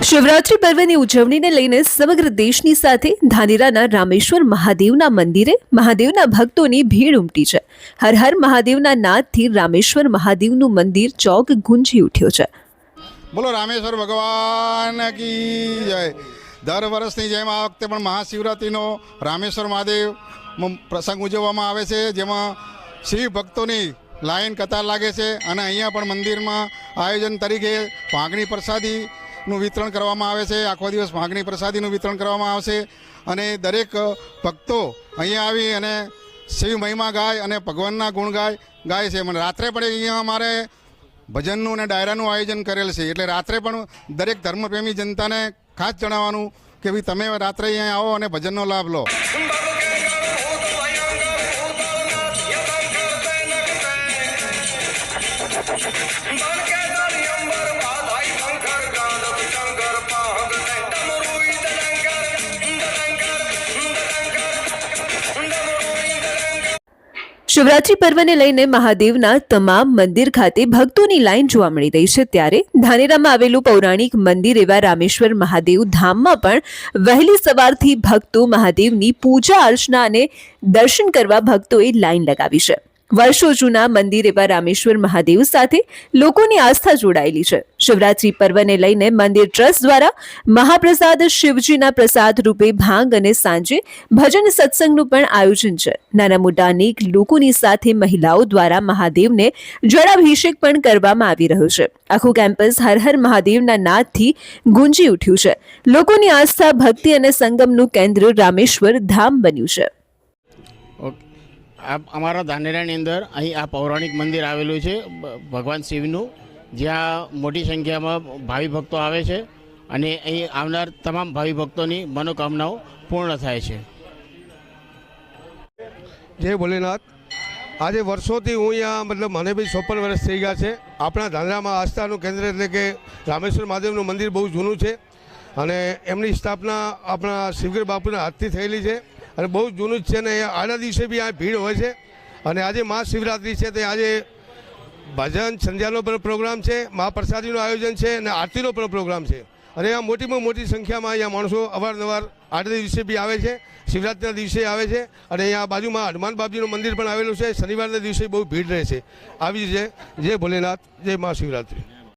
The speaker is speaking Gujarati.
શિવરાત્રી પર્વની ઉજવણીને લઈને સમગ્ર દેશની સાથે ધાનેરાના રામેશ્વર મહાદેવના મંદિરે મહાદેવના ભક્તોની ભીડ ઉમટી છે। હર હર મહાદેવના નાદથી રામેશ્વર મહાદેવનું મંદિર ચોક ગુંજી ઉઠ્યો છે। બોલો રામેશ્વર ભગવાન કી જય। દર વર્ષની જેમ આ વખતે પણ મહાશિવરાત્રિનો રામેશ્વર મહાદેવ પ્રસંગ ઉજવવામાં આવે છે, જેમાં શિવ ભક્તોની લાઈન કતાર લાગે છે અને અહીંયા પણ મંદિરમાં આયોજન તરીકે ભાંગણી પ્રસાદીનું વિતરણ કરવામાં આવે છે। આખો દિવસ ભાંગણી પ્રસાદીનું વિતરણ કરવામાં આવશે અને દરેક ભક્તો અહીંયા આવી અને શિવ મહિમા ગાય અને ભગવાનના ગુણ ગાય છે। અને રાત્રે પણ અહીંયા અમારે ભજનનું અને ડાયરાનું આયોજન કરેલ છે, એટલે રાત્રે પણ દરેક ધર્મપ્રેમી જનતાને ખાસ જણાવવાનું કે ભાઈ તમે રાત્રે અહીંયા આવો અને ભજનનો લાભ લો। શિવરાત્રી પર્વને લઈને મહાદેવના તમામ મંદિર ખાતે ભક્તોની લાઈન જોવા મળી રહી છે, ત્યારે ધાનેરામાં આવેલું પૌરાણિક મંદિર એવા રામેશ્વર મહાદેવ ધામમાં પણ વહેલી સવારથી ભક્તો મહાદેવની પૂજા અર્ચના અને દર્શન કરવા ભક્તોએ લાઈન લગાવી છે। વર્ષો જૂના મંદિર એવા રામેશ્વર મહાદેવ સાથે લોકોની આસ્થા જોડાયેલી છે। શિવરાત્રી પર્વને લઈને મંદિર ટ્રસ્ટ દ્વારા મહાપ્રસાદ શિવજીના પ્રસાદ રૂપે ભાંગ અને સાંજે ભજન સત્સંગનું પણ આયોજન છે। નાના મોટા અનેક લોકોની સાથે મહિલાઓ દ્વારા મહાદેવને જળાભિષેક પણ કરવામાં આવી રહ્યો છે। આખું કેમ્પસ હર હર મહાદેવના નાદથી ગુંજી ઉઠ્યું છે। લોકોની આસ્થા, ભક્તિ અને સંગમનું કેન્દ્ર રામેશ્વર ધામ બન્યું છે। અમારા ધાનેરાની અંદર અહીં આ પૌરાણિક મંદિર આવેલું છે ભગવાન શિવનું, જ્યાં મોટી સંખ્યામાં ભાવિ ભક્તો આવે છે અને અહીં આવનાર તમામ ભાવિ ભક્તોની મનોકામનાઓ પૂર્ણ થાય છે। જય ભોલેનાથ। આજે વર્ષોથી હું અહીંયા મને બી 54 વર્ષ થઈ ગયા છે। આપણા ધાનેરામાં આસ્થાનું કેન્દ્ર એટલે કે રામેશ્વર મહાદેવનું મંદિર બહુ જૂનું છે અને એમની સ્થાપના આપણા શિવગીર બાપુના હાથથી થયેલી છે અને બહુ જૂનું જ છે ને આના દિવસે બી આ ભીડ હોય છે। અને આજે મહાશિવરાત્રિ છે તે આજે ભજન સંધ્યાનો પણ પ્રોગ્રામ છે, મહાપ્રસાદીનું આયોજન છે અને આરતીનો પણ પ્રોગ્રામ છે અને આ મોટીમાં મોટી સંખ્યામાં અહીંયા માણસો અવારનવાર આરતી દિવસે બી આવે છે, શિવરાત્રિના દિવસે આવે છે અને અહીંયા બાજુમાં હનુમાન બાપજીનું મંદિર પણ આવેલું છે। શનિવારના દિવસે બહુ ભીડ રહે છે। આવી જ છે। જય ભોલેનાથ, જય મહાશિવરાત્રિ।